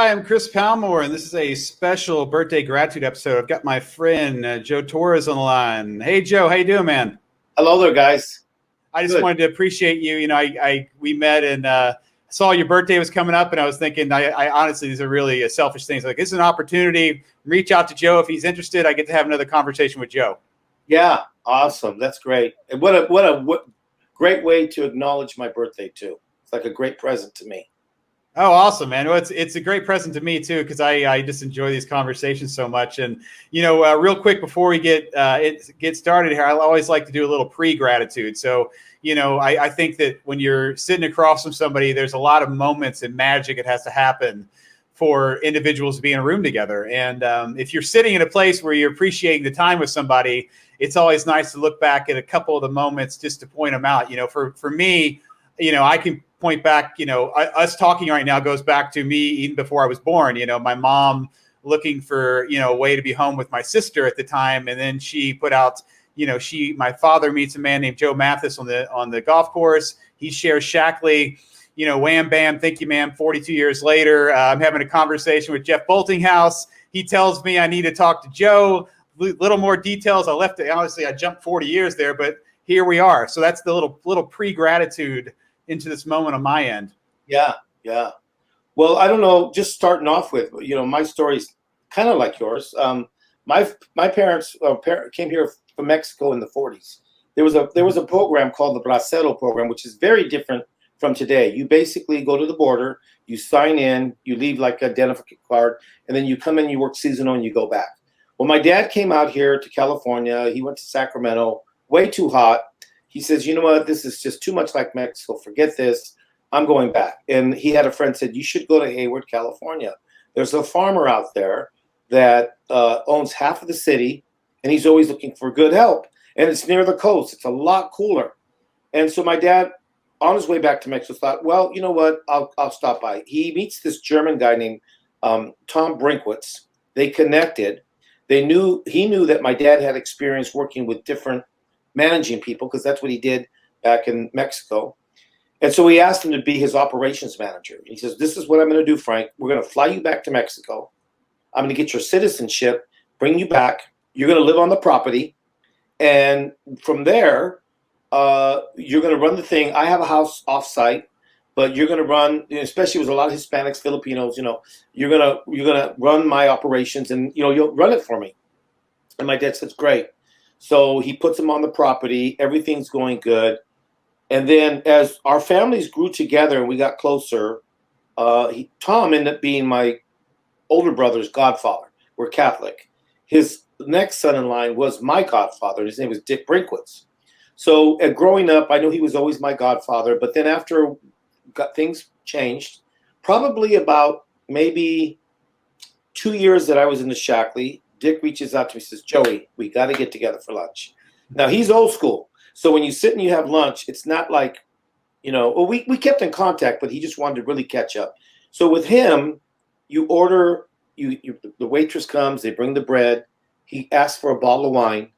Hi, I'm Chris Palmore, and this is a special birthday gratitude episode. I've got my friend Joe Torres on the line. Hey, Joe, how you doing, man? Hello there, guys. I just Good. wanted to appreciate you. We met and saw your birthday was coming up, and I was thinking, I honestly, these are really selfish things. Like, this is an opportunity. Reach out to Joe if he's interested. I get to have another conversation with Joe. Yeah, awesome. That's great. And what a great way to acknowledge my birthday too. It's like a great present to me. Oh, awesome, man. Well, it's a great present to me too, because I just enjoy these conversations so much. And real quick before we get started here, I always like to do a little pre-gratitude. So I think that when you're sitting across from somebody, there's a lot of moments and magic that has to happen for individuals to be in a room together. And if you're sitting in a place where you're appreciating the time with somebody, it's always nice to look back at a couple of the moments just to point them out. For me, I can point back, us talking right now goes back to me even before I was born. My mom looking for, a way to be home with my sister at the time. And then she put out, my father meets a man named Joe Mathis on the golf course. He shares Shackley, wham, bam, thank you, ma'am. 42 years later, I'm having a conversation with Jeff Boltinghouse. He tells me I need to talk to Joe. Little more details. I left it. Honestly, I jumped 40 years there, but here we are. So that's the little pre-gratitude into this moment on my end. Yeah. Well, I don't know, just starting off with, my story's kind of like yours. My parents came here from Mexico in the 40s. There was a program called the Bracero program, which is very different from today. You basically go to the border, you sign in, you leave like an identification card, and then you come in, you work seasonal, and you go back. Well, my dad came out here to California. He went to Sacramento, way too hot. He says, you know what, this is just too much like Mexico. Forget this. I'm going back. And he had a friend said, you should go to Hayward, California. There's a farmer out there that owns half of the city, and he's always looking for good help. And it's near the coast. It's a lot cooler. And so my dad, on his way back to Mexico, thought, well, you know what, I'll stop by. He meets this German guy named Tom Brinkwitz. They connected. He knew that my dad had experience working with different managing people, because that's what he did back in Mexico. And so he asked him to be his operations manager. He says, this is what I'm going to do, Frank. We're going to fly you back to Mexico. I'm going to get your citizenship, bring you back. You're going to live on the property. And from there, you're going to run the thing. I have a house off-site, but you're going to run, especially with a lot of Hispanics, Filipinos, you're going to run my operations, and, you'll run it for me. And my dad says, great. So he puts him on the property. Everything's going good. And then as our families grew together and we got closer, Tom ended up being my older brother's godfather. We're Catholic. His next son in line was my godfather. His name was Dick Brinkwitz. So growing up, I knew he was always my godfather. But then after things changed, probably about maybe 2 years that I was in the Shackley, Dick reaches out to me and says, Joey, we got to get together for lunch. Now, he's old school. So when you sit and you have lunch, it's not like, we kept in contact, but he just wanted to really catch up. So with him, you order, the waitress comes, they bring the bread. He asks for a bottle of wine.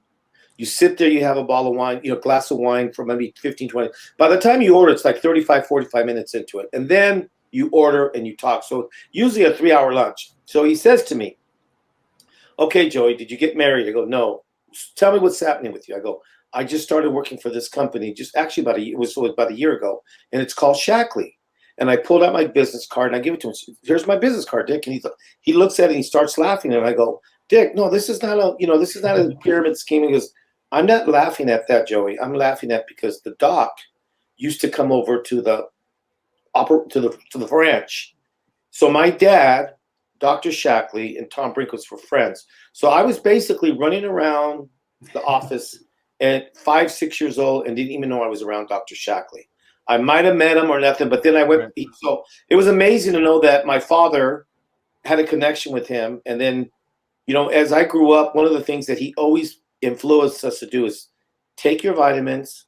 You sit there, you have a bottle of wine, glass of wine for maybe 15, 20. By the time you order, it's like 35, 45 minutes into it. And then you order and you talk. So usually a 3-hour lunch. So he says to me, okay, Joey, did you get married? I go, no. Tell me what's happening with you. I go, I just started working for this company, just actually it was about a year ago, and it's called Shackley. And I pulled out my business card and I give it to him. Here's my business card, Dick. And he looks at it and he starts laughing. And I go, Dick, no, this is not a pyramid scheme. He goes, I'm not laughing at that, Joey. I'm laughing at because the doc used to come over to the ranch. So my dad, Dr. Shackley, and Tom Brinkwitz were friends. So I was basically running around the office at 5, 6 years old and didn't even know I was around Dr. Shackley. I might have met him or nothing, but then I went. Right. So it was amazing to know that my father had a connection with him. And then, as I grew up, one of the things that he always influenced us to do is take your vitamins.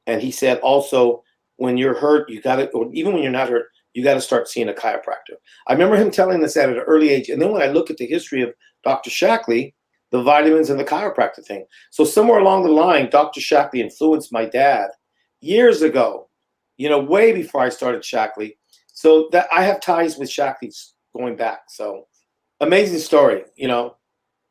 And he said also, when you're hurt, you got to, or even when you're not hurt, you got to start seeing a chiropractor. I remember him telling us that at an early age. And then when I look at the history of Dr. Shackley, the vitamins and the chiropractor thing. So somewhere along the line, Dr. Shackley influenced my dad years ago, way before I started Shackley. So that I have ties with Shackley's going back. So amazing story, you know.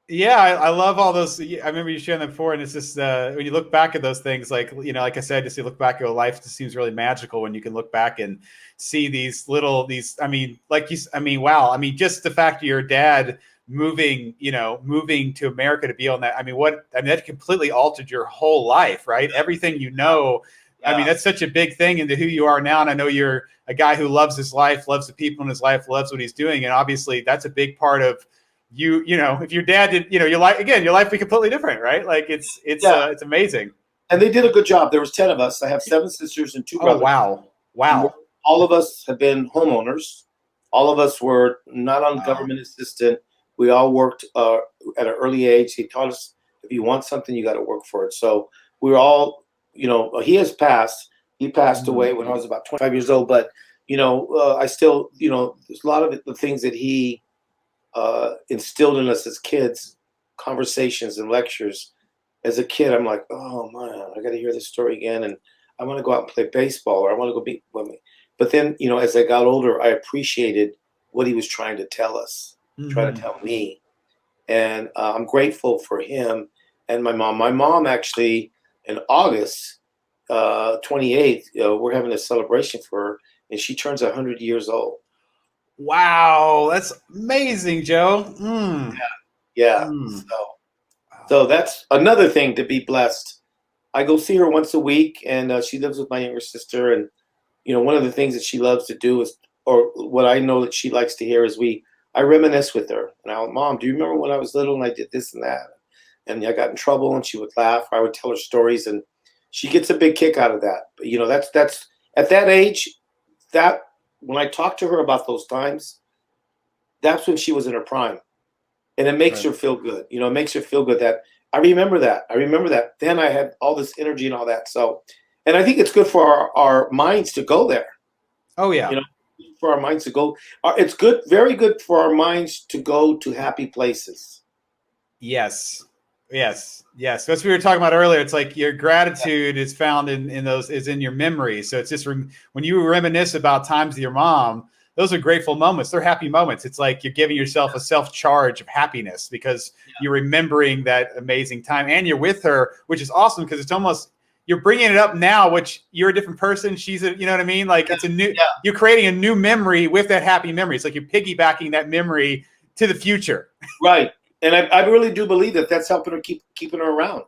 Yeah, I love all those. I remember you sharing them before, and it's just when you look back at those things, like like I said, just you look back at a life, just seems really magical when you can look back and see these little these. I mean, like I mean, wow. I mean, just the fact of your dad moving, moving to America to be on that. I mean, that completely altered your whole life, right? Everything you know. I mean, Yeah. that's such a big thing into who you are now. And I know you're a guy who loves his life, loves the people in his life, loves what he's doing, and obviously that's a big part of if your dad did, your life again, your life would be completely different, right? Like Yeah. it's amazing. And they did a good job. There was 10 of us. I have 7 sisters and 2 Oh, brothers. wow. And Wow. all of us have been homeowners. All of us were not on Wow. government assistance. We all worked at an early age. He taught us if you want something, you got to work for it. So we were all, he has passed. He passed away when I was about 25 years old. But, I still, there's a lot of the things that he instilled in us as kids, conversations and lectures. As a kid, I'm like, oh man, I got to hear this story again, and I want to go out and play baseball, or I want to go be with me. But then, as I got older, I appreciated what he was trying to tell us, trying to tell me, and I'm grateful for him and my mom. My mom actually, in August 28th, we're having a celebration for her, and she turns 100 years old. Wow, that's amazing, Joe. Yeah. So that's another thing to be blessed. I go see her once a week, and she lives with my younger sister. And one of the things that she loves to do is, or what I know that she likes to hear is I reminisce with her. And I, Mom, do you remember when I was little and I did this and that, and I got in trouble? And she would laugh. I would tell her stories, and she gets a big kick out of that. But that's at that age. That when I talk to her about those times, that's when she was in her prime. And it makes Right. her feel good. It makes her feel good that I remember that. I remember that. Then I had all this energy and all that. So, and I think it's good for our minds to go there. Oh yeah. For our minds to go. It's good, very good for our minds to go to happy places. Yes. Yes. Yes. That's what we were talking about earlier. It's like your gratitude is found is in your memory. So it's just when you reminisce about times with your mom, those are grateful moments. They're happy moments. It's like you're giving yourself a self-charge of happiness because you're remembering that amazing time and you're with her, which is awesome because it's almost you're bringing it up now, which you're a different person. She's you know what I mean? Like it's you're creating a new memory with that happy memory. It's like you're piggybacking that memory to the future. Right. And I really do believe that that's helping her keeping her around.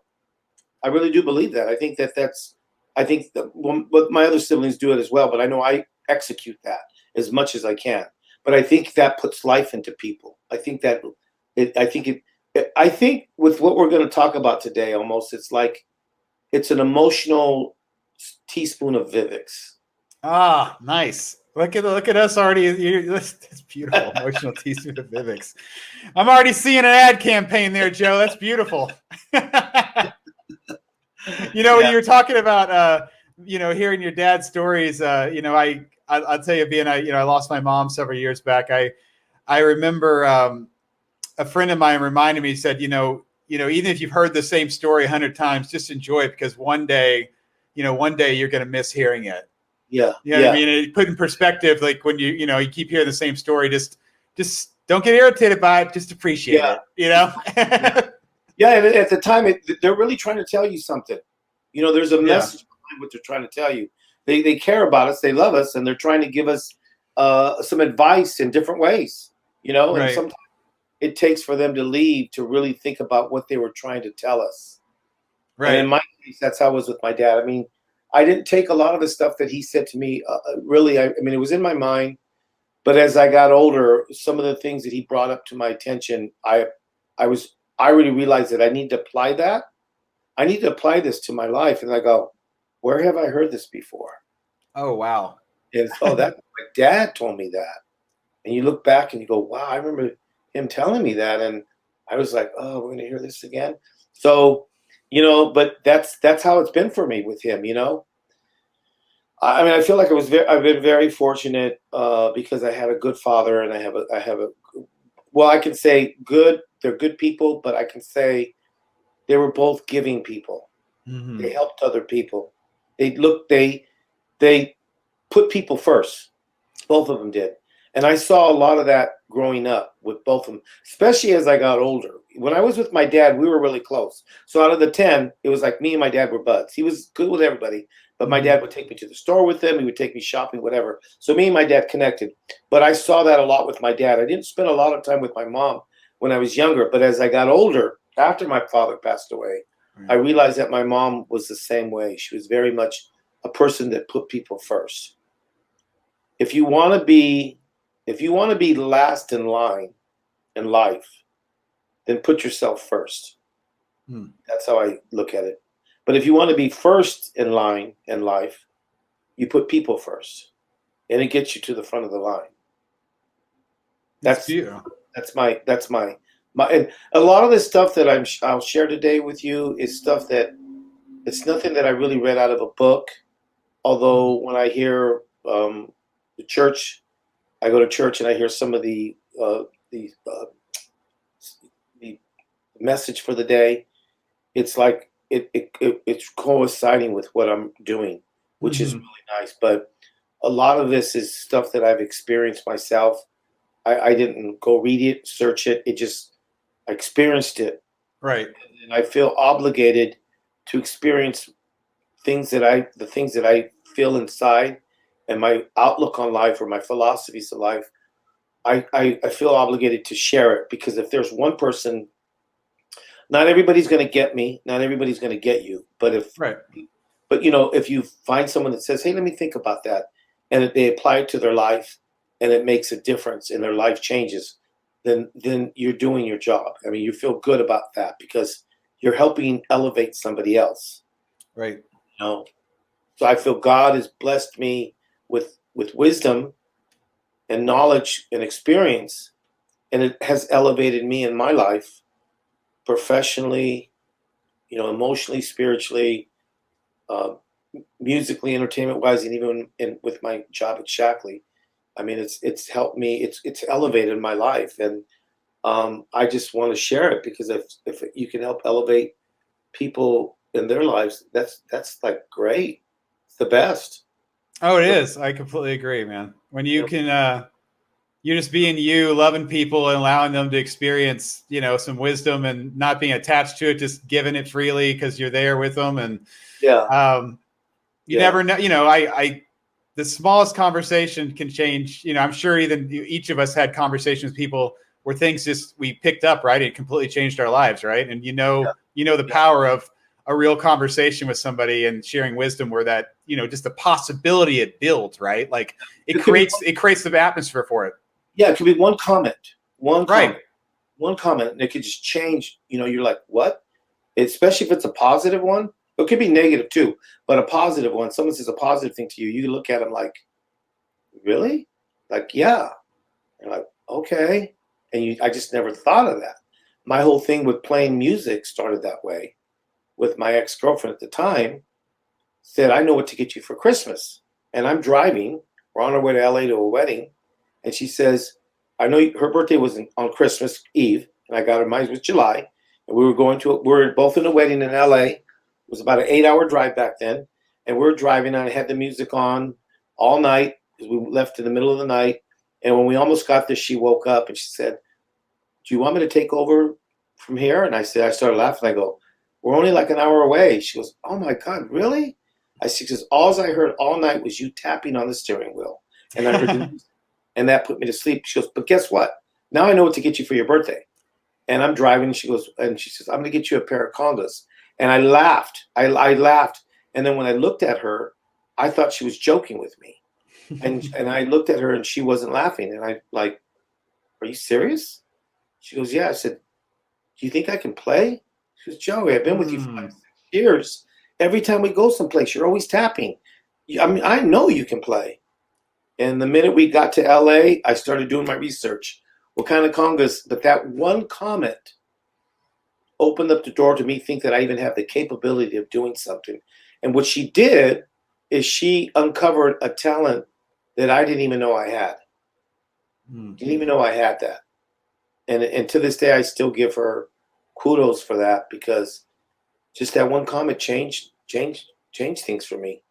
I really do believe that. I think that what my other siblings do it as well, but I know I execute that as much as I can. But I think that puts life into people. I think with what we're going to talk about today, almost it's an emotional teaspoon of Vivix. Ah, nice. Look at us already. That's beautiful. Emotional teaspoon of Vivix. I'm already seeing an ad campaign there, Joe. That's beautiful. When you were talking about hearing your dad's stories, I'll tell you, I lost my mom several years back. I remember a friend of mine reminded me, he said, even if you've heard the same story 100 times, just enjoy it because one day you're going to miss hearing it. Yeah. You know what I mean? It put in perspective, like when you keep hearing the same story, just don't get irritated by it. Just appreciate it. Yeah, and at the time, they're really trying to tell you something. There's a message behind what they're trying to tell you. They care about us, they love us, and they're trying to give us some advice in different ways. And sometimes it takes for them to leave to really think about what they were trying to tell us. Right. And in my case, that's how it was with my dad. I mean, I didn't take a lot of the stuff that he said to me. Really, I mean, it was in my mind. But as I got older, some of the things that he brought up to my attention, I really realized that I need to apply that. I need to apply this to my life. And I go, where have I heard this before? Oh, wow. And that my dad told me that. And you look back and you go, wow, I remember him telling me that. And I was like, oh, we're going to hear this again. So, but that's how it's been for me with him, I mean, I feel like I've been very fortunate because I had a good father and I can say good, they're good people, but I can say they were both giving people. Mm-hmm. They helped other people. They put people first. Both of them did. And I saw a lot of that growing up with both of them, especially as I got older. When I was with my dad, we were really close. So out of the 10, it was like me and my dad were buds. He was good with everybody, but my dad would take me to the store with him. He would take me shopping, whatever. So me and my dad connected. But I saw that a lot with my dad. I didn't spend a lot of time with my mom when I was younger, but as I got older, after my father passed away, I realized that my mom was the same way. She was very much a person that put people first. If you want to be last in line in life, then put yourself first. That's how I look at it. But if you want to be first in line in life, you put people first, and it gets you to the front of the line. That's my and a lot of this stuff that I'll share today with you is stuff that it's nothing that I really read out of a book. Although when I hear the church, I go to church and I hear some of the message for the day. It's like it's coinciding with what I'm doing, which is really nice. But a lot of this is stuff that I've experienced myself. I didn't go read it, search it. I experienced it. Right. And I feel obligated to experience the things that I feel inside, and my outlook on life or my philosophies of life. I feel obligated to share it, because if there's one person, not everybody's going to get me, not everybody's going to get you. But if you find someone that says, "Hey, let me think about that," and they apply it to their life, and it makes a difference and their life changes, then you're doing your job. I mean, you feel good about that because you're helping elevate somebody else. Right. So I feel God has blessed me with wisdom and knowledge and experience, and it has elevated me in my life, professionally, emotionally, spiritually, musically, entertainment wise, and even with my job at Shackley. I mean, it's helped me. It's elevated my life, and I just want to share it, because if you can help elevate people in their lives, that's like great. It's the best. Oh, it is. I completely agree, man. When you can, you just being you, loving people and allowing them to experience, some wisdom and not being attached to it, just giving it freely because you're there with them. And you never know, the smallest conversation can change. I'm sure even each of us had conversations with people where things we picked up, right? It completely changed our lives, right? And the power of a real conversation with somebody and sharing wisdom, where that, just the possibility it builds, right? Like it creates the atmosphere for it. Yeah, it could be one comment, comment, and it could just change. You're like, what? Especially if it's a positive one. It could be negative too, but a positive one. Someone says a positive thing to you, you look at them like, really? Like, yeah. You're like, okay. And I just never thought of that. My whole thing with playing music started that way. With my ex-girlfriend at the time, said, I know what to get you for Christmas. And I'm driving. We're on our way to LA to a wedding. And she says, I know her birthday was on Christmas Eve, and I got her, mine was July. And we were both in a wedding in LA. It was about an 8-hour drive back then. And we were driving, and I had the music on all night, because we left in the middle of the night. And when we almost got there, she woke up and she said, do you want me to take over from here? And I started laughing. I go, we're only like an hour away. She goes, oh my God, really? She says, all I heard all night was you tapping on the steering wheel. And I heard and that put me to sleep. She goes, but guess what? Now I know what to get you for your birthday. And I'm driving. She says, I'm going to get you a pair of congas. And I laughed. I laughed. And then when I looked at her, I thought she was joking with me. And I looked at her and she wasn't laughing. And I like, are you serious? She goes, yeah. I said, do you think I can play? She goes, Joey, I've been with you for like 6 years. Every time we go someplace, you're always tapping. I mean, I know you can play. And the minute we got to LA, I started doing my research. What kind of congas? But that one comment opened up the door to me think that I even have the capability of doing something. And what she did is she uncovered a talent that I didn't even know I had. Didn't even know I had that. And to this day, I still give her kudos for that, because just that one comment changed things for me,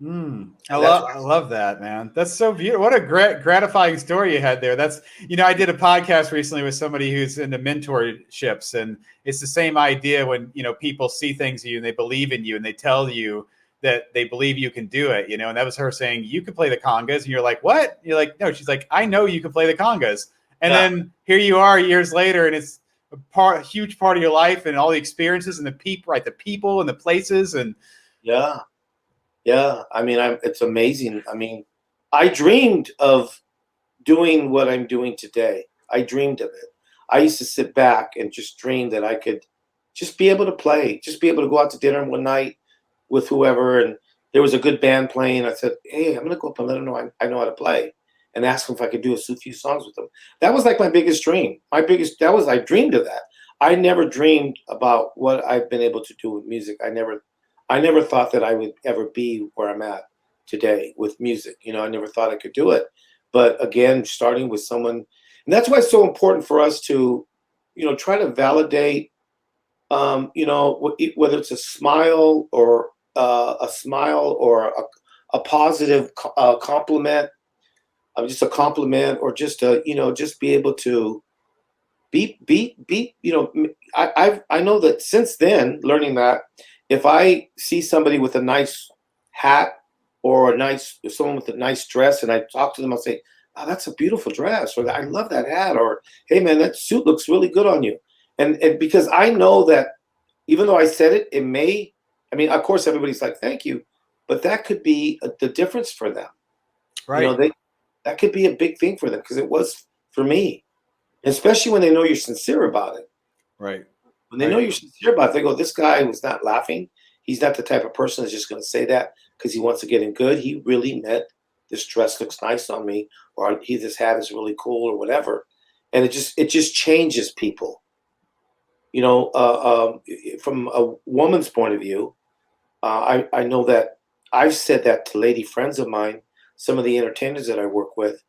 I And that's love what I love that, man. That's so beautiful. What a gratifying story you had there. That's, I did a podcast recently with somebody who's into mentorships, and it's the same idea when, people see things in you and they believe in you and they tell you that they believe you can do it, and that was her saying, you can play the congas. And you're like, what? You're like, no, she's like, I know you can play the congas. And yeah. then here you are years later, and it's a huge part of your life and all the experiences and the people, right? The people and the places. And Yeah. Yeah. I mean, it's amazing. I mean, I dreamed of doing what I'm doing today. I dreamed of it. I used to sit back and just dream that I could just be able to play, just be able to go out to dinner one night with whoever, and there was a good band playing. I said, "Hey, I'm gonna go up and let them know I know how to play," and ask them if I could do a few songs with them. That was like my biggest dream. I dreamed of that. I never dreamed about what I've been able to do with music. I never thought that I would ever be where I'm at today with music. I never thought I could do it. But again, starting with someone, and that's why it's so important for us to, try to validate, whether it's a smile or a positive compliment, just a compliment, or just just be able to be. I know that since then, learning that if I see somebody with a nice hat or someone with a nice dress, and I talk to them, I'll say, "Oh, that's a beautiful dress," or "I love that hat," or "Hey, man, that suit looks really good on you." And because I know that even though I said it, it may. I mean, of course, everybody's like, "Thank you," but that could be the difference for them. right, They that could be a big thing for them because it was for me, especially when they know you're sincere about it. right, When they know right. you're sincere about it, they go, "This guy was not laughing. He's not the type of person that's just going to say that because he wants to get in good. He really meant this dress looks nice on me, or this hat is really cool, or whatever." And it just changes people. From a woman's point of view, I know that I've said that to lady friends of mine, some of the entertainers that I work with,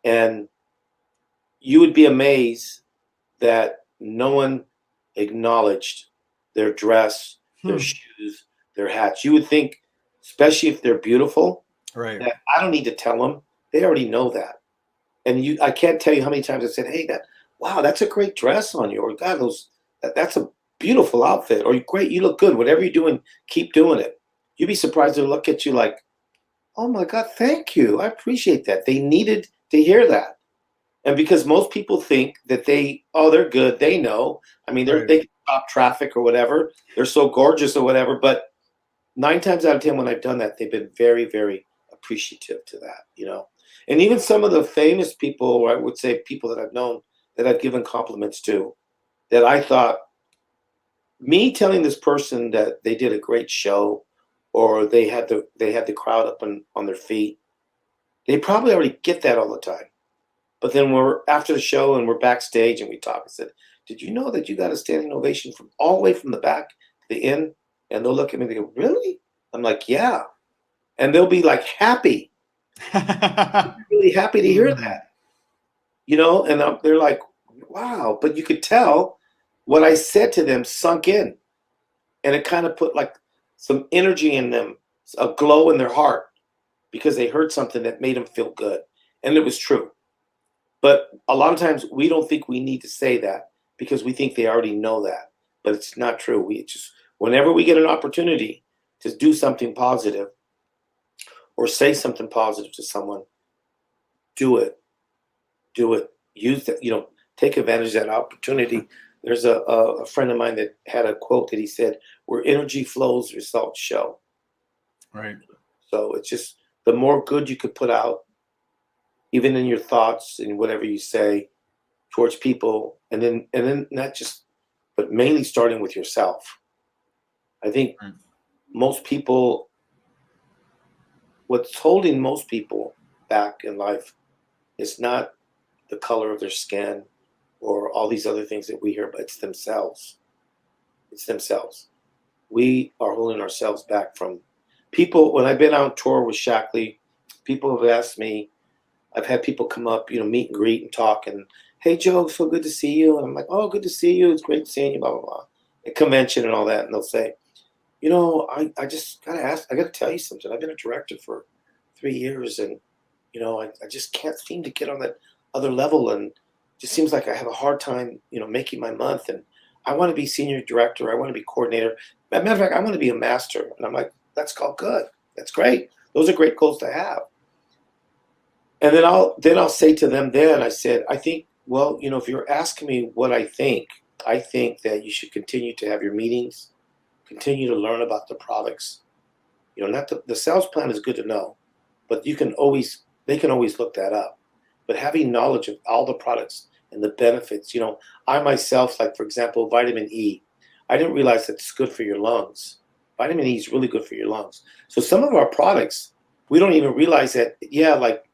and you would be amazed that no one acknowledged their dress, their Hmm. shoes, their hats. You would think, especially if they're beautiful, Right. that I don't need to tell them. They already know that. And I can't tell you how many times I said, "Hey, wow, that's a great dress on you," or "God, that's a beautiful outfit," or "Great, you look good. Whatever you're doing, keep doing it." You'd be surprised to look at you like, "Oh my God, thank you. I appreciate that." They needed to hear that. And because most people think that they're good, they know. I mean, Right. they can stop traffic or whatever. They're so gorgeous or whatever. But 9 times out of 10, when I've done that, they've been very, very appreciative to that. And even some of the famous people, or I would say people that I've known that I've given compliments to, that I thought me telling this person that they did a great show, or they had the crowd up on their feet, they probably already get that all the time. But then we're after the show and we're backstage and we talk. I said, "Did you know that you got a standing ovation from all the way from the back to the end?" And they'll look at me and they go, "Really?" I'm like, "Yeah." And they'll be like happy, really happy to hear Hmm. that. And they're like, "Wow." But you could tell what I said to them sunk in. And it kind of put like some energy in them, a glow in their heart because they heard something that made them feel good. And it was true. But a lot of times we don't think we need to say that because we think they already know that. But it's not true. We just whenever we get an opportunity to do something positive or say something positive to someone, do it. Do it. Use that, take advantage of that opportunity. There's a friend of mine that had a quote that he said, "Where energy flows, results show." Right. So it's just the more good you could put out, even in your thoughts and whatever you say towards people, and then not just, but mainly starting with yourself. I think Right. most people, what's holding most people back in life is not the color of their skin or all these other things that we hear, but it's themselves. It's themselves. We are holding ourselves back from people. When I've been on tour with Shackley, people have asked me, I've had people come up, meet and greet and talk, and "Hey, Joe, so good to see you." And I'm like, "Oh, good to see you. It's great seeing you, blah, blah, blah." At convention and all that. And they'll say, I just gotta ask. I gotta tell you something. I've been a director for 3 years, and I just can't seem to get on that other level, and just seems like I have a hard time, making my month. And I want to be senior director. I want to be coordinator. As a matter of fact, I want to be a master. And I'm like, that's called good. That's great. Those are great goals to have. And then I'll say to them, then I said, I think, well, if you're asking me what I think that you should continue to have your meetings, continue to learn about the products. Not the sales plan is good to know, but they can always look that up. But having knowledge of all the products and the benefits, I myself, like for example, vitamin E, I didn't realize that it's good for your lungs. Vitamin E is really good for your lungs. So some of our products, we don't even realize that, yeah, like,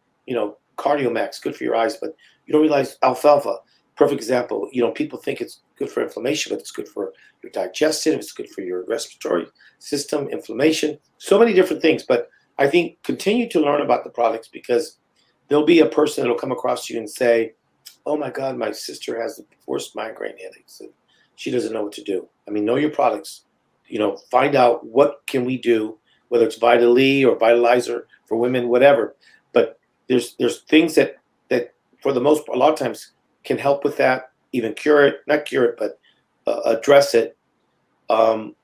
Cardiomax, good for your eyes, but you don't realize alfalfa, perfect example. People think it's good for inflammation, but it's good for your digestive, it's good for your respiratory system, inflammation, so many different things. But I think continue to learn about the products, because there'll be a person that'll come across you and say, oh my God, my sister has the worst migraine headaches and she doesn't know what to do. I mean, know your products, find out what can we do, whether it's Vital E or Vitalizer for women, whatever. But there's things that for the most part, a lot of times can help with that, even not cure it, but address it. But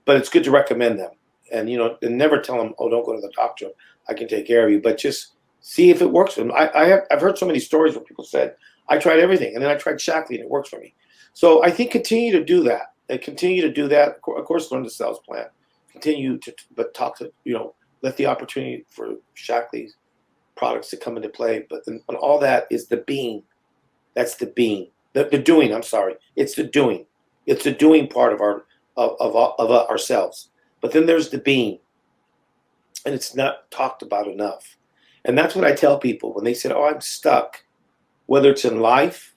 it's good to recommend them, and and never tell them, oh, don't go to the doctor, I can take care of you, but just see if it works for them. I've heard so many stories where people said, I tried everything, and then I tried Shaklee, and it works for me. So I think continue to do that, and continue to do that. Of course, learn the sales plan. Continue to, but talk to, let the opportunity for Shaklee's products to come into play. But and all that is the being. That's the being. The doing. I'm sorry. It's the doing. It's the doing part of ourselves. But then there's the being, and it's not talked about enough. And that's what I tell people when they say, "Oh, I'm stuck," whether it's in life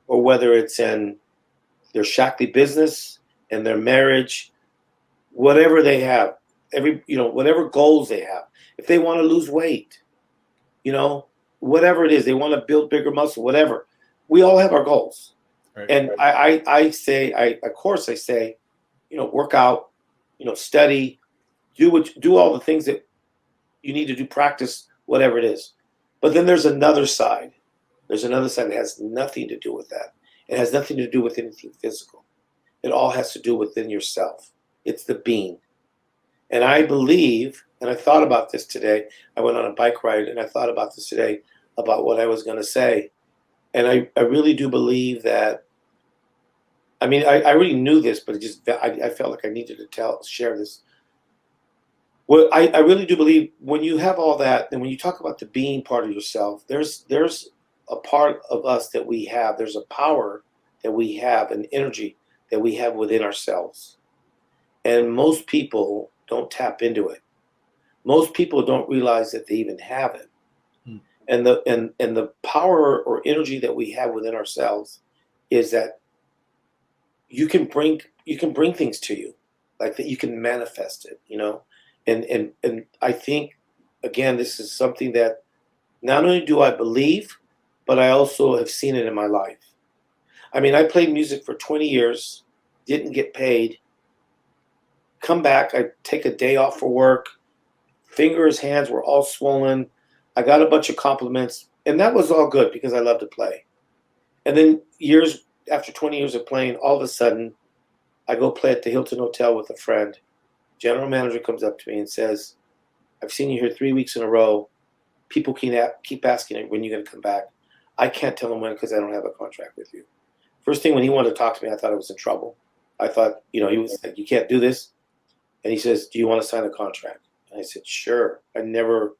or whether it's in their Shaklee business and their marriage, whatever they have, whatever goals they have. If they want to lose weight, whatever it is, they want to build bigger muscle, whatever. We all have our goals. Right. And I say, of course I say, work out, study, do all the things that you need to do, practice, whatever it is. But then there's another side. There's another side that has nothing to do with that. It has nothing to do with anything physical. It all has to do within yourself. It's the being. And I believe, and I thought about this today. I went on a bike ride and I thought about this today, about what I was going to say. And I really do believe that, I mean, I already knew this, but I felt like I needed to share this. Well, I really do believe when you have all that, and when you talk about the being part of yourself, there's a part of us that we have. There's a power that we have, an energy that we have within ourselves. And most people don't tap into it. Most people don't realize that they even have it. And the power or energy that we have within ourselves is that you can bring things to you, like that you can manifest it, and I think, again, this is something that not only do I believe, but I also have seen it in my life. I mean, I played music for 20 years, didn't get paid, come back, I take a day off for work, fingers, hands were all swollen, I got a bunch of compliments, and that was all good because I love to play. And then after 20 years of playing, all of a sudden, I go play at the Hilton Hotel with a friend. General manager comes up to me and says, I've seen you here 3 weeks in a row. People keep asking when you're going to come back. I can't tell them when because I don't have a contract with you. First thing, when he wanted to talk to me, I thought I was in trouble. I thought, he was like, you can't do this. And he says, do you want to sign a contract? And I said, sure. I never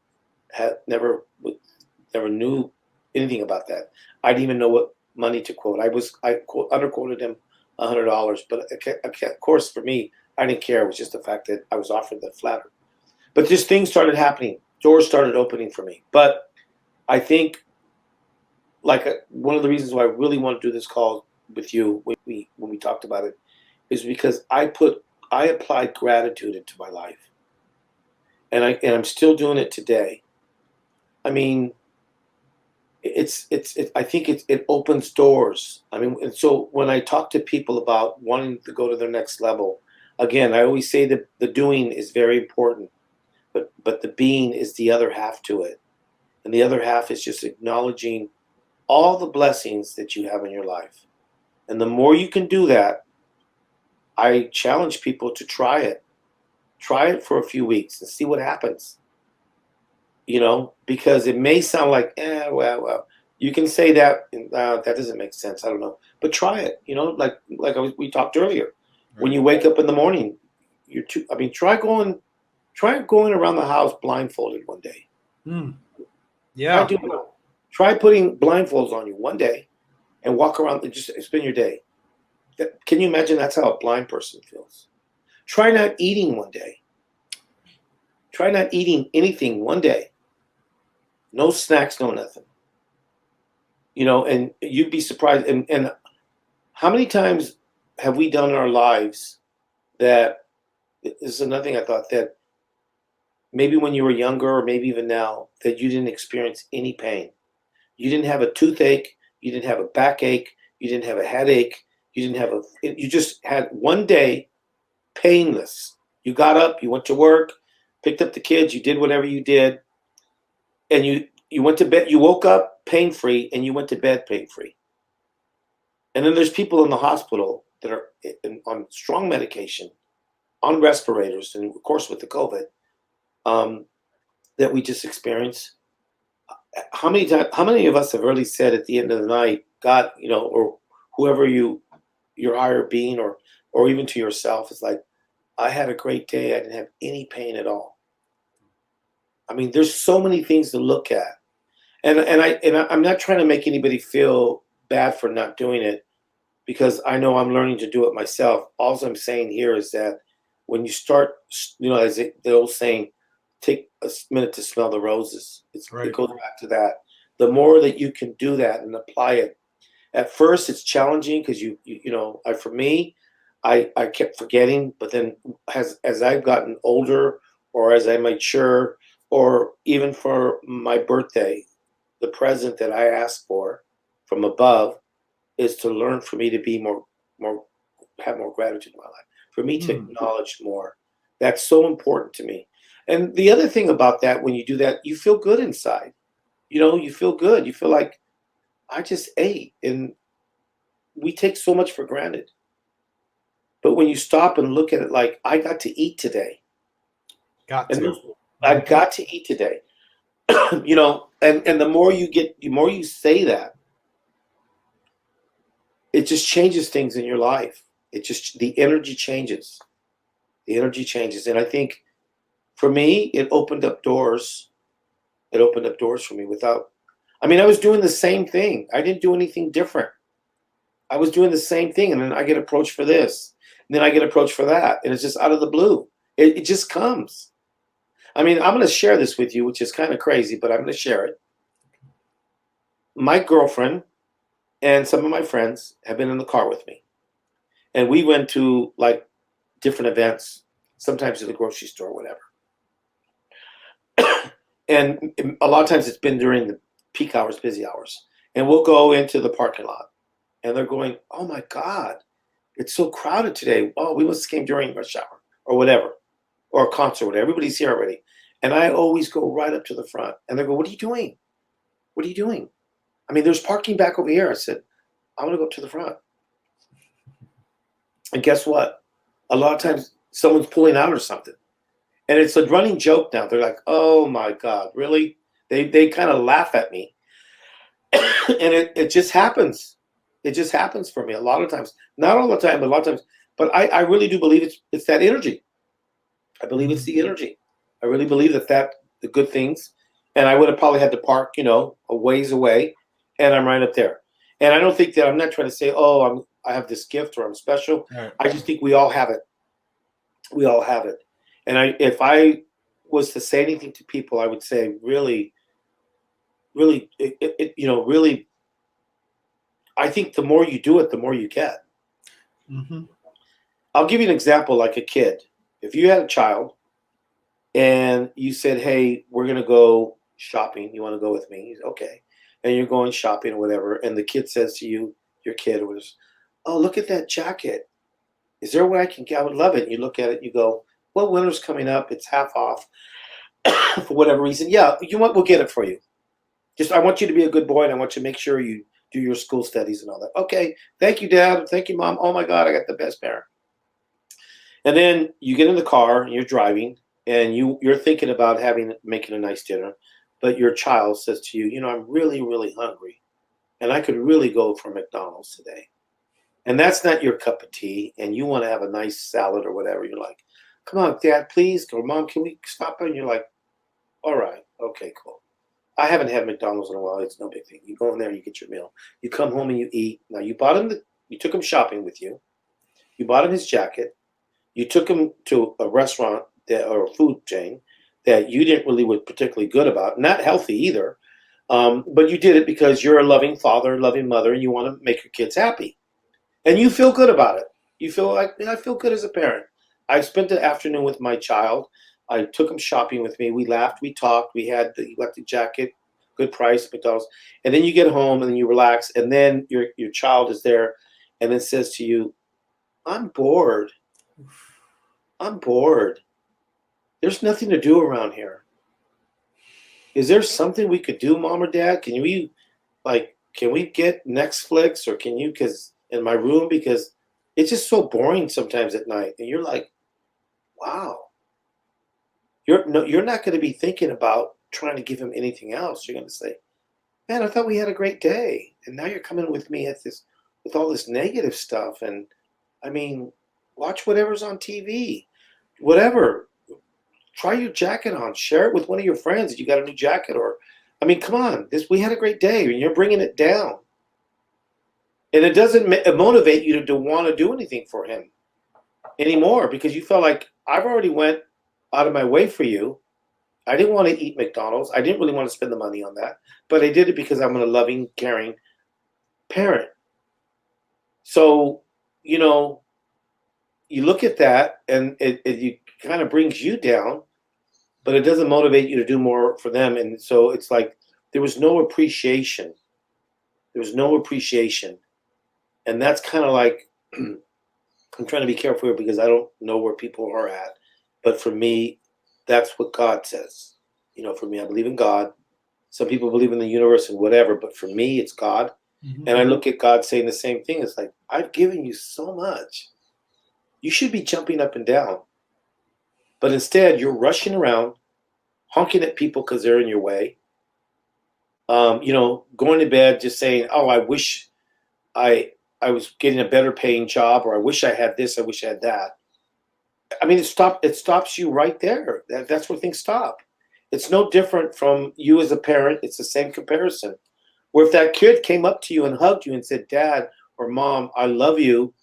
knew anything about that. I didn't even know what money to quote. I underquoted him $100, but of course for me, I didn't care. It was just the fact that I was offered that flatter. But just things started happening. Doors started opening for me. But I think, one of the reasons why I really want to do this call with you when we talked about it is because I applied gratitude into my life, and I'm still doing it today. I mean, I think it opens doors. I mean, and so when I talk to people about wanting to go to their next level, Again, I always say that the doing is very important, but the being is the other half to it. And the other half is just acknowledging all the blessings that you have in your life. And the more you can do that, I challenge people to try it. Try it for a few weeks and see what happens. Because it may sound like, well, you can say that, that doesn't make sense. I don't know, but try it. We talked earlier. Right. When you wake up in the morning, try going around the house blindfolded one day. Yeah. Try putting blindfolds on you one day and walk around and just spend your day. Can you imagine that's how a blind person feels? Try not eating one day. Try not eating anything one day. No snacks, no nothing. And you'd be surprised. And how many times have we done in our lives that, this is another thing I thought, that maybe when you were younger or maybe even now, that you didn't experience any pain. You didn't have a toothache. You didn't have a backache. You didn't have a headache. You just had one day painless. You got up, you went to work, picked up the kids, you did whatever you did, and you went to bed. You woke up pain-free and you went to bed pain-free. And then there's people in the hospital that are on strong medication, on respirators, and of course with the COVID, that we just experienced. How many of us have really said at the end of the night, God, or whoever your higher being, or even to yourself, is like, I had a great day. I didn't have any pain at all. I mean, there's so many things to look at, and I'm not trying to make anybody feel bad for not doing it, because I know I'm learning to do it myself. All I'm saying here is that when you start, as the old saying, take a minute to smell the roses. Right. It goes back to that. The more that you can do that and apply it. At first, it's challenging because for me, I kept forgetting. But then, as I've gotten older, or as I mature, or even for my birthday, the present that I ask for from above is to learn for me to be have more gratitude in my life. For me to acknowledge more. That's so important to me. And the other thing about that, when you do that, you feel good inside. You feel good. You feel like, I just ate. And we take so much for granted. But when you stop and look at it like, I got to eat today. I got to eat today. And the more you say that, it just changes things in your life. The energy changes. The energy changes. And I think for me, it opened up doors. It opened up doors for me I was doing the same thing. I didn't do anything different. I was doing the same thing. And then I get approached for this. And then I get approached for that. And it's just out of the blue. It just comes. I'm going to share this with you, which is kind of crazy, but I'm going to share it. My girlfriend and some of my friends have been in the car with me. And we went to different events, sometimes to the grocery store, whatever. And a lot of times it's been during the peak hours, busy hours. And we'll go into the parking lot. And they're going, oh my God, it's so crowded today. Oh, we must have came during rush hour or whatever, or a concert, whatever. Everybody's here already. And I always go right up to the front. And they go, what are you doing? What are you doing? There's parking back over here. I said, I'm going to go up to the front. And guess what? A lot of times someone's pulling out or something. And it's a running joke now. They're like, oh my God, really? They kind of laugh at me. And it just happens. It just happens for me a lot of times. Not all the time, but a lot of times. But I really do believe it's that energy. I believe it's the energy. I really believe that the good things. And I would have probably had to park, a ways away. And I'm right up there. And I don't think that, I'm not trying to say, oh, I have this gift or I'm special. Right. I just think we all have it. We all have it. And if I was to say anything to people, I would say really, really, really, I think the more you do it, the more you get. Mm-hmm. I'll give you an example, like a kid. If you had a child and you said, hey, we're going to go shopping. You want to go with me? He's okay. And you're going shopping or whatever. And the kid says to you, your kid was, oh, look at that jacket. Is there a way I can get? I would love it. And you look at it, and you go, well, winter's coming up. It's half off for whatever reason. Yeah, you want? We'll get it for you. Just I want you to be a good boy, and I want you to make sure you do your school studies and all that. Okay, thank you, Dad. Thank you, Mom. Oh my God, I got the best parent. And then you get in the car and you're driving, and you're thinking about making a nice dinner, but your child says to you, you know, I'm really really hungry, and I could really go for McDonald's today. And that's not your cup of tea, and you want to have a nice salad or whatever. You're like, come on, Dad, please, or Mom, can we stop by? And you're like, all right, okay, cool. I haven't had McDonald's in a while. It's no big thing. You go in there, you get your meal. You come home and you eat. Now you took him shopping with you. You bought him his jacket. You took him to a restaurant or a food chain that you didn't really was particularly good about. Not healthy either, but you did it because you're a loving father, loving mother, and you want to make your kids happy, and you feel good about it. You feel like, I feel good as a parent. I spent the afternoon with my child. I took him shopping with me. We laughed, we talked, we had the electric jacket, good price, McDonald's. And then you get home and then you relax, and then your child is there and then says to you, I'm bored. I'm bored. There's nothing to do around here. Is there something we could do, Mom or Dad? Can we get Netflix, or can you, because in my room, because it's just so boring sometimes at night. And you're like, wow. You're not going to be thinking about trying to give him anything else. You're going to say, man, I thought we had a great day, and now you're coming with me with all this negative stuff. And I mean, watch whatever's on TV, whatever. Try your jacket on. Share it with one of your friends that you got a new jacket. Or, I mean, come on, we had a great day, and you're bringing it down, and it doesn't motivate you to want to do anything for him anymore, because you felt like, I've already went out of my way for you. I didn't want to eat McDonald's. I didn't really want to spend the money on that, but I did it because I'm a loving, caring parent. So, you know, you look at that, and it kind of brings you down, but it doesn't motivate you to do more for them. And so it's like there was no appreciation. There was no appreciation. And that's kind of like, I'm trying to be careful here because I don't know where people are at. But for me, that's what God says. You know, for me, I believe in God. Some people believe in the universe and whatever, but for me, it's God. Mm-hmm. And I look at God saying the same thing. It's like, I've given you so much. You should be jumping up and down. But instead, you're rushing around, honking at people because they're in your way. You know, going to bed just saying, oh, I wish I was getting a better paying job, or I wish I had this, I wish I had that. I mean, it stops you right there. That's where things stop. It's no different from you as a parent. It's the same comparison. Where if that kid came up to you and hugged you and said, Dad or Mom, I love you.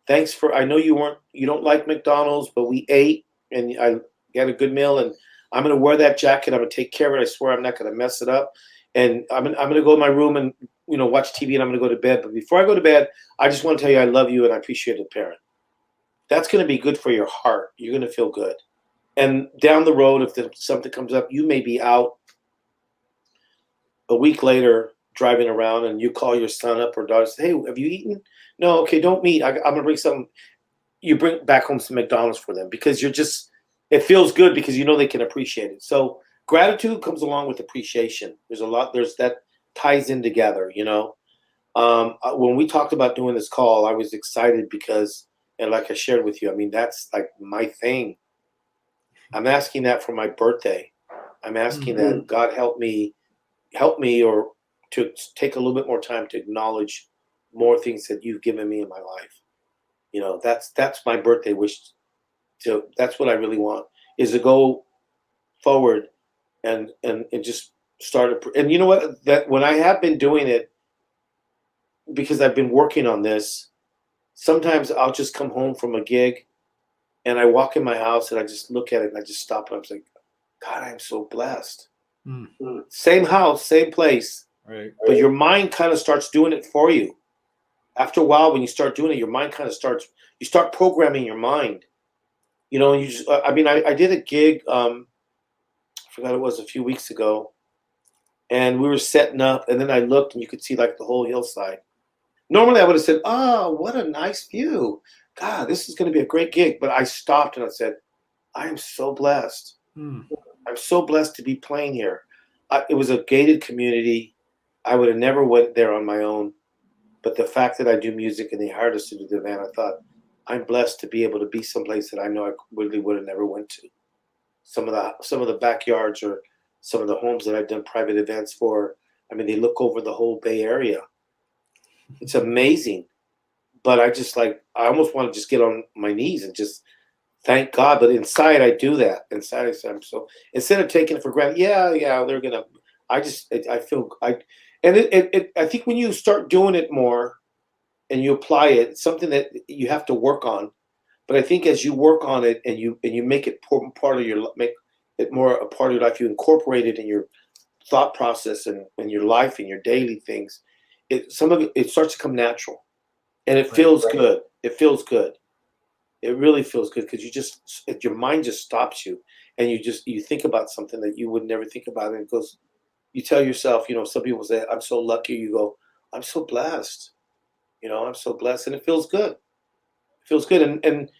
Thanks for, I know you don't like McDonald's, but we ate and I got a good meal, and I'm going to wear that jacket. I'm going to take care of it. I swear I'm not going to mess it up. And I'm going to go in my room and, you know, watch TV, and I'm going to go to bed. But before I go to bed, I just want to tell you I love you and I appreciate the parent. That's going to be good for your heart. You're going to feel good. And down the road, if something comes up, you may be out a week later driving around, and you call your son up or daughter, say, hey, have you eaten? No, okay, don't meet. I'm going to bring something. You bring back home some McDonald's for them, because it feels good because you know they can appreciate it. So gratitude comes along with appreciation. There's that ties in together, you know. When we talked about doing this call, I was excited because, and like I shared with you, I mean, that's like my thing. I'm asking that for my birthday. I'm asking that God help me, or to take a little bit more time to acknowledge more things that you've given me in my life. You know, that's my birthday wish. So that's what I really want, is to go forward and just start. And you know what? That when I have been doing it, because I've been working on this, sometimes I'll just come home from a gig and I walk in my house and I just look at it and I just stop and I'm like, God, I'm so blessed. Same house, same place. Right. But your mind kind of starts doing it for you. After a while, when you start doing it, your mind kind of you start programming your mind. You know, and you just, I mean, I did a gig, I forgot it was a few weeks ago, and we were setting up, and then I looked and you could see like the whole hillside. Normally I would have said, oh, what a nice view. God, this is going to be a great gig. But I stopped and I said, I am so blessed. Hmm. I'm so blessed to be playing here. It was a gated community. I would have never went there on my own. But the fact that I do music and they hired us to do the event, I thought, I'm blessed to be able to be someplace that I know I really would have never went to. Some of the backyards or some of the homes that I've done private events for. I mean, they look over the whole Bay Area. It's amazing. But I almost want to just get on my knees and just thank God. But inside, I do that. Inside, I say, I'm so, instead of taking it for granted, yeah, they're going to, I feel, I think when you start doing it more and you apply it, it's something that you have to work on. But I think as you work on it and you make it part of your, make it more a part of your life, you incorporate it in your thought process and your life and your daily things, some of it starts to come natural. And it feels good. It feels good. It really feels good because your mind just stops you, and you think about something that you would never think about, and it goes. You tell yourself, some people say, "I'm so lucky." You go, "I'm so blessed." I'm so blessed, and it feels good. It feels good, and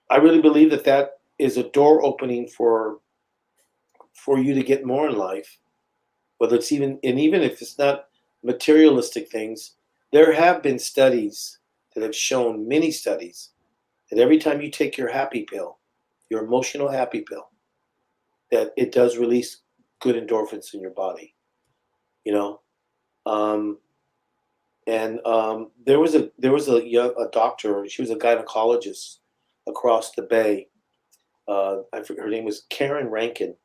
I really believe that is a door opening for you to get more in life. Whether it's even if it's not materialistic things, there have been studies that have shown, many studies, that every time you take your happy pill, your emotional happy pill, that it does release good endorphins in your body. You know, um, and there was a doctor. She was a gynecologist across the bay. I forget, her name was Karen Rankin,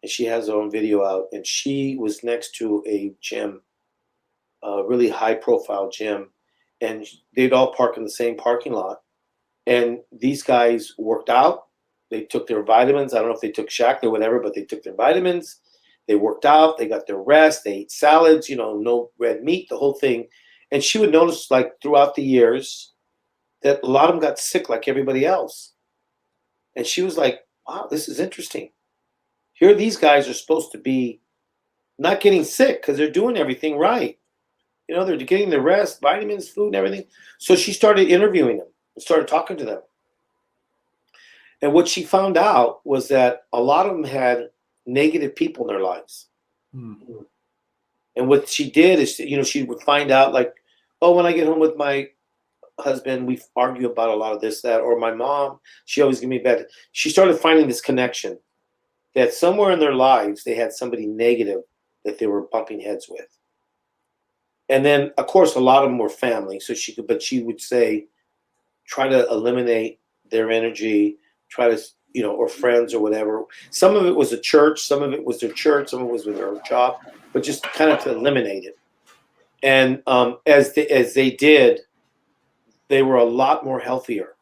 and she has her own video out. And she was next to a gym, a really high profile gym, and they'd all park in the same parking lot. And these guys worked out. They took their vitamins. I don't know if they took Shack or whatever, but they took their vitamins. They worked out. They got their rest. They ate salads, no red meat, the whole thing. And she would notice, like, throughout the years, that a lot of them got sick like everybody else. And she was like, wow, this is interesting. Here these guys are supposed to be not getting sick because they're doing everything right. They're getting their rest, vitamins, food, and everything. So she started interviewing them and started talking to them. And what she found out was that a lot of them had negative people in their lives. Hmm. And what she did is, she would find out, like, oh, when I get home with my husband, we argue about a lot of this, that, or my mom, she always give me bad. She started finding this connection that somewhere in their lives, they had somebody negative that they were bumping heads with. And then, of course, a lot of them were family. So she would say, try to eliminate their energy, try to, or friends or whatever. Some of it was a church, some of it was their church, some of it was with their job, but just kind of to eliminate it. And as they did, they were a lot more healthier.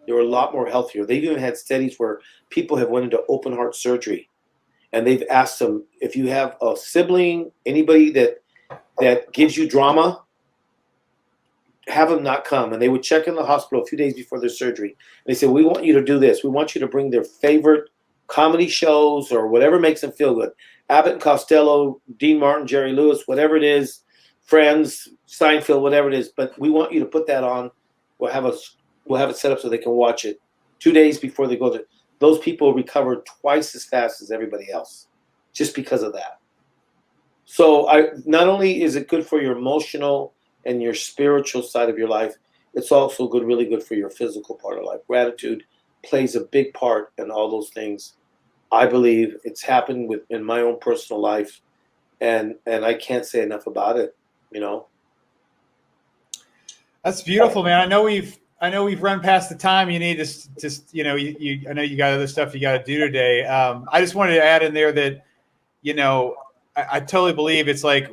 They were a lot more healthier. They've even had studies where people have went into open heart surgery, and they've asked them, if you have a sibling, anybody that gives you drama, have them not come. And they would check in the hospital a few days before their surgery. And they said, we want you to do this. We want you to bring their favorite comedy shows or whatever makes them feel good. Abbott and Costello, Dean Martin, Jerry Lewis, whatever it is, Friends, Seinfeld, whatever it is. But we want you to put that on. We'll have it set up so they can watch it 2 days before they go to. Those people recover twice as fast as everybody else, just because of that. So not only is it good for your emotional and your spiritual side of your life, it's also really good for your physical part of life. Gratitude plays a big part in all those things. I believe it's happened in my own personal life, and I can't say enough about it. That's beautiful, man. I know we've run past the time. You need to just I know you got other stuff you got to do today. I just wanted to add in there that I totally believe it's like,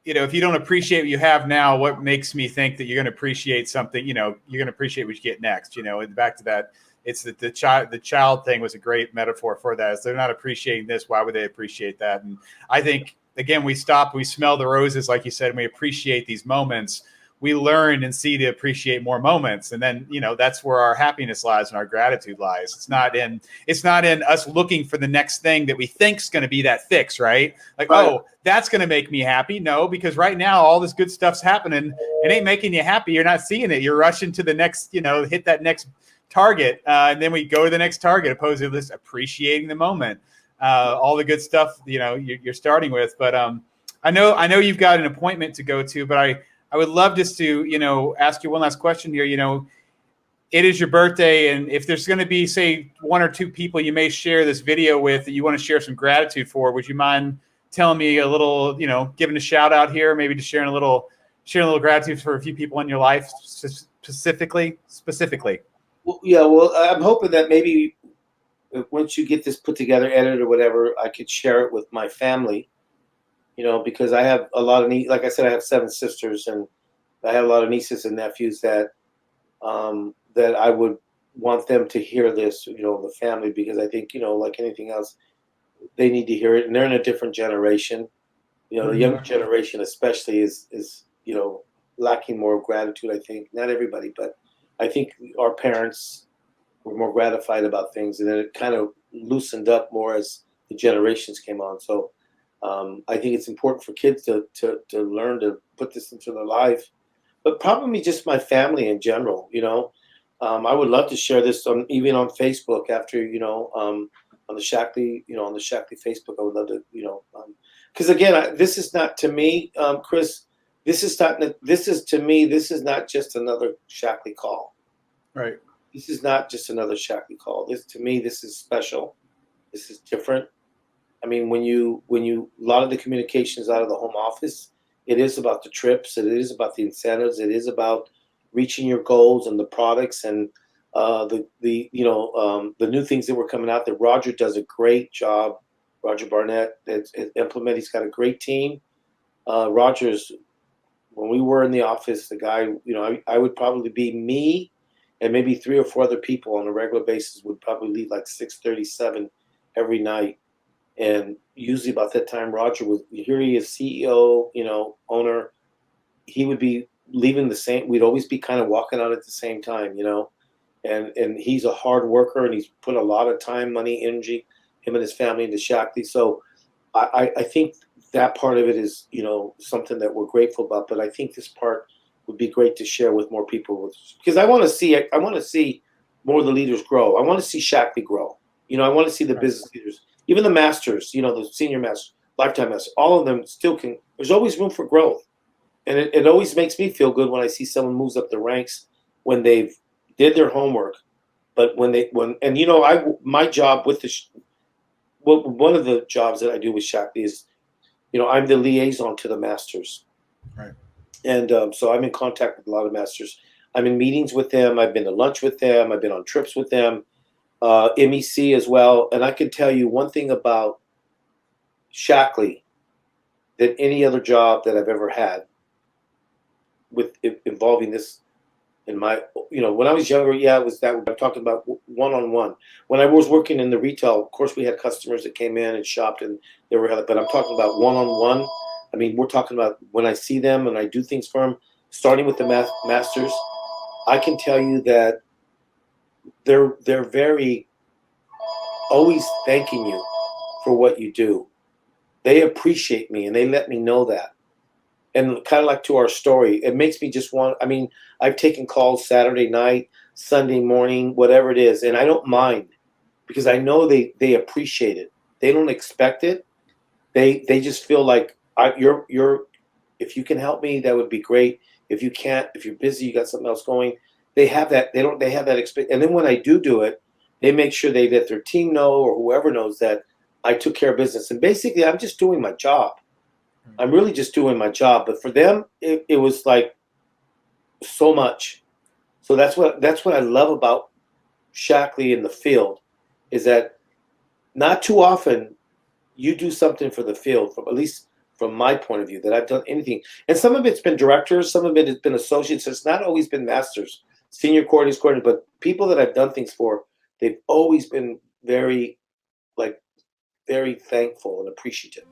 if you don't appreciate what you have now, what makes me think that you're going to appreciate something? You're going to appreciate what you get next. And back to that, it's that the child thing was a great metaphor for that. Is they're not appreciating this, why would they appreciate that? And I think again, we stop, we smell the roses, like you said, and we appreciate these moments. we learn and see to appreciate more moments. And then, that's where our happiness lies and our gratitude lies. It's not in us looking for the next thing that we think is going to be that fix, right? Like, Right. oh, that's going to make me happy. No, because right now all this good stuff's happening. It ain't making you happy. You're not seeing it. You're rushing to the next, hit that next target. And then we go to the next target, opposed to this appreciating the moment. All the good stuff, you're starting with. But I know you've got an appointment to go to, but I would love just to, ask you one last question here. It is your birthday, and if there's going to be, say, one or two people you may share this video with that you want to share some gratitude for, would you mind telling me a little, giving a shout out here, maybe just sharing a little gratitude for a few people in your life specifically? Well, yeah, well, I'm hoping that maybe once you get this put together, edit or whatever, I could share it with my family. Because I have a lot of like I said, I have 7 sisters, and I have a lot of nieces and nephews that that I would want them to hear this, the family, because I think, like anything else, they need to hear it, and they're in a different generation. The younger generation especially is lacking more gratitude. I think not everybody, but I think our parents were more gratified about things, and then it kind of loosened up more as the generations came on. So I think it's important for kids to learn to put this into their life, but probably just my family in general. I would love to share this even on Facebook after, on the Shackley, on the Shackley Facebook. I would love to, because again, this is not to me, Chris. This is to me. This is not just another Shackley call. Right. This is not just another Shackley call. To me, this is special. This is different. I mean, when you a lot of the communications out of the home office, it is about the trips, it is about the incentives, it is about reaching your goals and the products and the new things that were coming out. That Roger does a great job. Roger Barnett implement. He's got a great team. Roger's, when we were in the office, the guy, I would probably be me, and maybe 3 or 4 other people on a regular basis would probably leave like 6:37 every night. And usually about that time, Roger was here. He is CEO, owner. He would be leaving the same. We'd always be kind of walking out at the same time, And he's a hard worker, and he's put a lot of time, money, energy, him and his family into Shakti. So I think that part of it is, something that we're grateful about. But I think this part would be great to share with more people, because I want to see more of the leaders grow. I want to see Shakti grow. I want to see the business leaders. Even the masters, the senior masters, lifetime masters, all of them still can. There's always room for growth, and it always makes me feel good when I see someone moves up the ranks when they've did their homework. But my job with one of the jobs that I do with Shakti is, I'm the liaison to the masters, right? And so I'm in contact with a lot of masters. I'm in meetings with them. I've been to lunch with them. I've been on trips with them. MEC as well. And I can tell you one thing about Shackley than any other job that I've ever had with involving this in my, when I was younger, it was that. I'm talking about one-on-one. When I was working in the retail, of course, we had customers that came in and shopped, and they were, but I'm talking about one-on-one. I mean, we're talking about when I see them and I do things for them, starting with the masters. I can tell you that they're very always thanking you for what you do. They appreciate me, and they let me know that. And kind of like to our story, it makes me just want, I've taken calls Saturday night, Sunday morning, whatever it is, and I don't mind, because I know they appreciate it. They don't expect it. They just feel like you're if you can help me, that would be great. If you can't, if you're busy, you got something else going. They have that. They have that expect. And then when I do it, they make sure they let their team know, or whoever knows, that I took care of business. And basically, I'm just doing my job. I'm really just doing my job. But for them, it was like so much. So that's what I love about Shackley in the field, is that not too often you do something for the field, at least from my point of view, that I've done anything. And some of it's been directors, some of it has been associates. It's not always been masters, senior coordinators, but people that I've done things for, they've always been very thankful and appreciative.